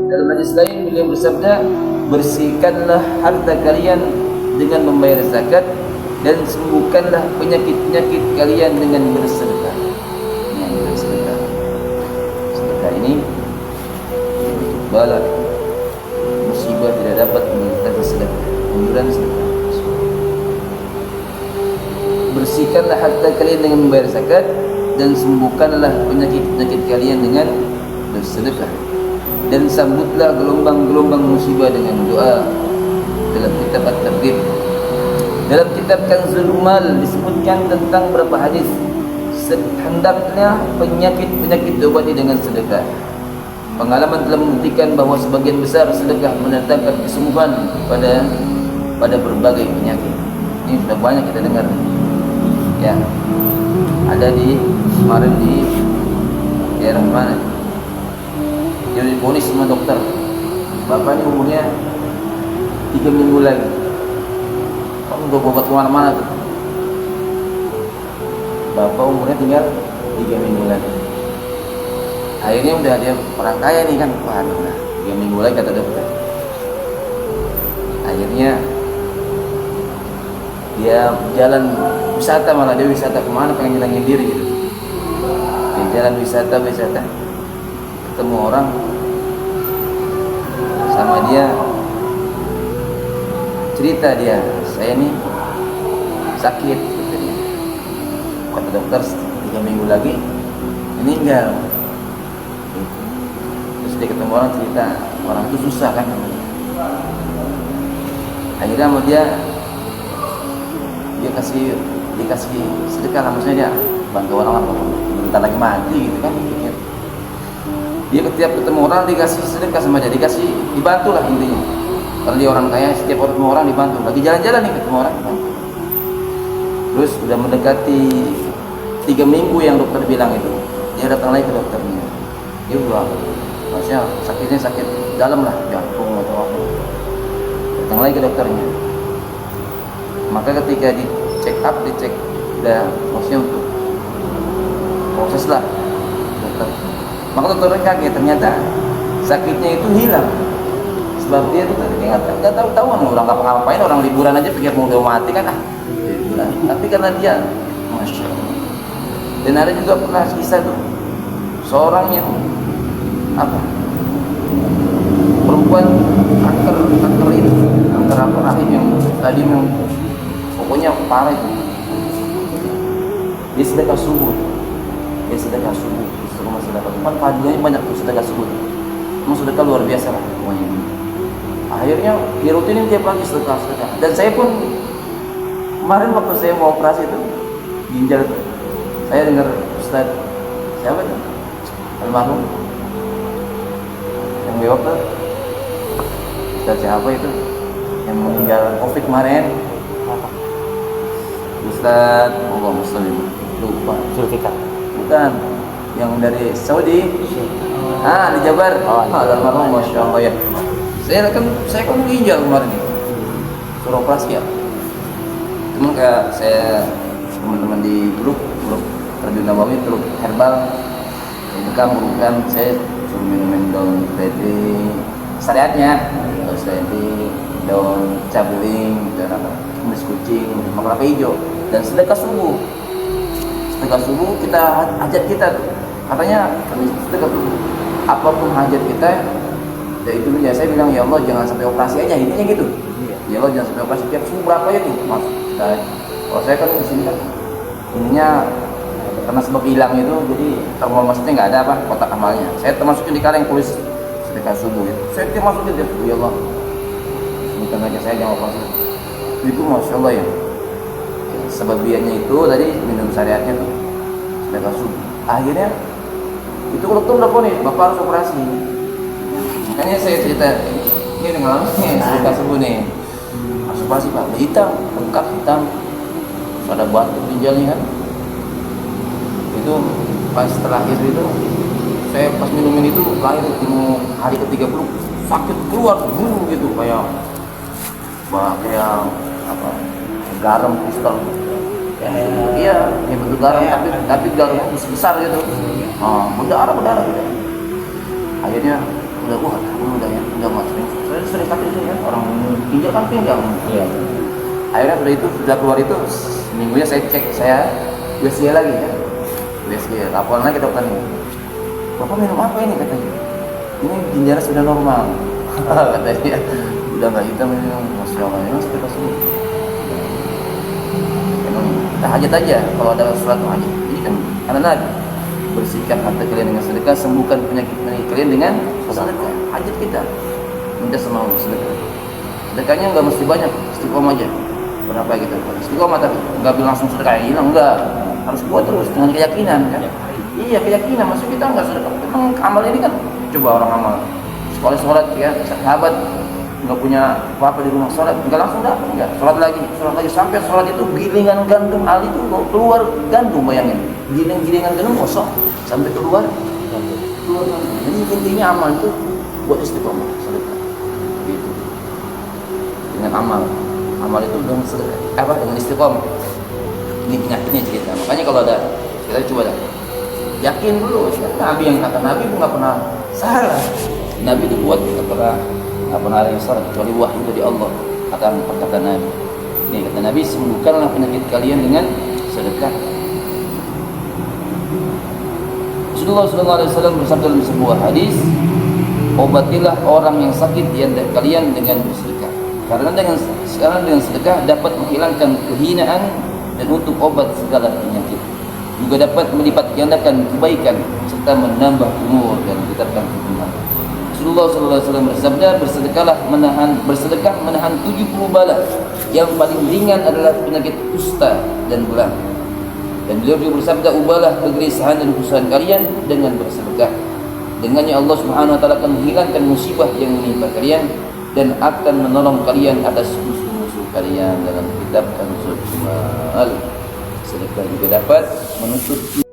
Dalam hadis lain beliau bersabda, bersihkanlah harta kalian dengan membayar zakat dan sembuhkanlah penyakit-penyakit kalian dengan bersedekah. Dengan bersedekah. Sedekah ini bala musibah tidak dapat meninggalkan sedekah. Anjuran sedekah. Bersihkanlah harta kalian dengan membayar zakat dan sembuhkanlah penyakit-penyakit kalian dengan bersedekah. Dan sambutlah gelombang-gelombang musibah dengan doa. Dalam kitab At-Targhib, dalam kitab Kanzul Umal disebutkan tentang beberapa hadis hendaknya penyakit-penyakit diobati dengan sedekah. Pengalaman telah membuktikan bahawa sebagian besar sedekah mendatangkan kesembuhan pada berbagai penyakit. Ini sudah banyak kita dengar. Ya, ada kemarin di daerah mana? Dia diponis sama dokter. Bapak ini umurnya 3 minggu lagi. Kamu udah berobat kemana-mana tuh. Bapak umurnya tinggal 3 minggu lagi. Akhirnya udah dia orang kaya nih kan. Waduh, 3 minggu lagi kata dokter. Akhirnya dia jalan wisata, malah dia wisata kemana, pengen ngilangin diri gitu. Dia jalan wisata ketemu orang sama dia, cerita dia, saya nih sakit katanya. Kata dokter 3 minggu lagi meninggal. Terus dia ketemu orang, cerita orang itu susah kan. Akhirnya sama dia dikasih sedekah lah, maksudnya dia bantu orang bentar lagi mati gitu kan. Dia setiap ketemu orang dikasih sedekah sama dia, dibantu lah intinya. Kalau dia orang kaya, setiap ketemu orang dibantu. Lagi jalan-jalan nih ketemu orang dibantu. Terus udah mendekati 3 minggu yang dokter bilang itu, dia datang lagi ke dokternya. Dia udah, maksudnya sakitnya sakit dalam lah, jantung atau apa. Datang lagi ke dokternya. Maka ketika dicek udah, maksudnya untuk proses lah dokter. Maka dokternya kaget, ternyata sakitnya itu hilang. Sebab dia itu nggak tahu-tahuan, orang ngapa-ngapain, orang liburan aja pikir mau udah mati kan, liburan. Tapi karena dia, masya Allah. Dan ada juga pernah kisah tuh, seorang yang perempuan kanker itu, kanker rahim yang tadi pokoknya parah itu. Dia sedekah subuh, rumah sedekah. Kan pahalanya banyak tuh sedekah subuh. Memang sedekah luar biasa lah pokoknya. Akhirnya dirutinin tiap pagi sedekah. Dan saya pun kemarin waktu saya mau operasi itu ginjal itu, saya dengar Ustaz siapa itu? Almarhum yang bewok tuh. Ustaz siapa itu? Yang meninggal Covid kemarin. Ustaz Allah Muslim, lupa. Zulfikar. Bukan, yang dari Saudi. Di Jabar. Almarhum, masya Allah ya. Saya kan ginjal kemarin nih, suruh operasi ya. Cuman kayak saya teman-teman di grup Terjun Nabawi, grup herbal, bukan saya suruh minum daun seledri, syariatnya daun seledri, daun cabeling, dan kumis kucing, sama kelapa hijau, dan sedekah subuh kita hajat kita tuh, katanya sedekah subuh apapun hajat kita. Ya itu ya, saya bilang ya Allah jangan sampai operasi aja, intinya gitu. Ya Allah jangan sampai operasi, tiap subuh berapa ya tuh mas. Kalau saya kan di sini kan ininya karena sebab hilang itu, jadi termal masjidnya nggak ada kotak amalnya. Saya termasukin di kaleng tulis sedekah subuh itu. Saya masukin dia, ya Allah bukan aja saya jangan operasi. Itu masya Allah ya. Sebagiannya itu tadi minum syariatnya tuh sedekah subuh. Akhirnya itu dokter udah ponis, bapak harus operasi. Makanya saya cerita ini dengan sedekah subuh nih. Masuk operasi pak, hitam, bengkak hitam, terus ada batu ginjalnya kan. Itu pas terakhir itu saya pas minumin itu lahir mau hari ke-30 sakit keluar gitu kayak garam kristal. Iya, bentuk garam tapi garam besar gitu. Berdarah gitu. Akhirnya wah udah ya, udah mas. Saya sering kata itu kan orang pinjam kan pinjam. Iya. Akhirnya sudah keluar itu minggunya saya cek, saya USG lagi ya. USG, laporan lagi dokter ini. Bapak minum apa ini katanya? Ini ginjalnya sudah normal. Katanya udah nggak hitam ini, masya Allah, memang seperti itu. Memang kita hajat aja kalau ada suatu hajat. Jadi kan karena Nabi bersihkan harta kalian dengan sedekah, sembuhkan penyakit kalian dengan sedekah. Hajat kita minta sama Allah sedekah. Sedekahnya nggak mesti banyak, istiqomah aja. Berapa kita buat istiqomah, tapi nggak bilang langsung sedekah hilang, enggak, harus buat terus dengan keyakinan kan. Iya, keyakinan, maksud kita nggak sedekah. Memang amal ini kan, coba orang amal sholat ya, sahabat nggak punya apa-apa di rumah, sholat nggak langsung dapat, nggak, sholat lagi sampai sholat itu gilingan gandum Ali itu keluar gandum, bayangin gilingan gandum kosong sampai keluar gandum. Jadi intinya amal itu buat istiqomah sedekah gitu. Dengan amal itu dengan sedekah dengan istiqomah. Ini penyakitnya cerita. Makanya kalau ada kita coba dah yakin dulu, Nabi yang kata Nabi pun nggak pernah salah. Nabi itu buat kita pernah ada yang salah kecuali wahyu dari Allah akan perkataan Nabi. Ini kata Nabi, sembuhkanlah penyakit kalian dengan sedekah. Rasulullah SAW bersabda dalam sebuah hadis, obatilah orang yang sakit di antara kalian dengan bersedekah. Karena dengan sedekah dapat menghilangkan kehinaan dan untuk obat segala penyakit. Juga dapat melipat gandakan kebaikan serta menambah umur dan meningkatkan hikmah. Rasulullah SAW bersabda, bersedekah menahan 70 bala. Yang paling ringan adalah penyakit kusta dan belang. Dan beliau juga bersabda, ubahlah kegelisahan dan kesusahan kalian dengan bersedekah. Dengannya Allah Subhanahu wa taala akan menghilangkan musibah yang menimpa kalian dan akan menolong kalian atas musuh-musuh kalian dalam kitab Kanzul Mal. Sedekah juga dapat menutup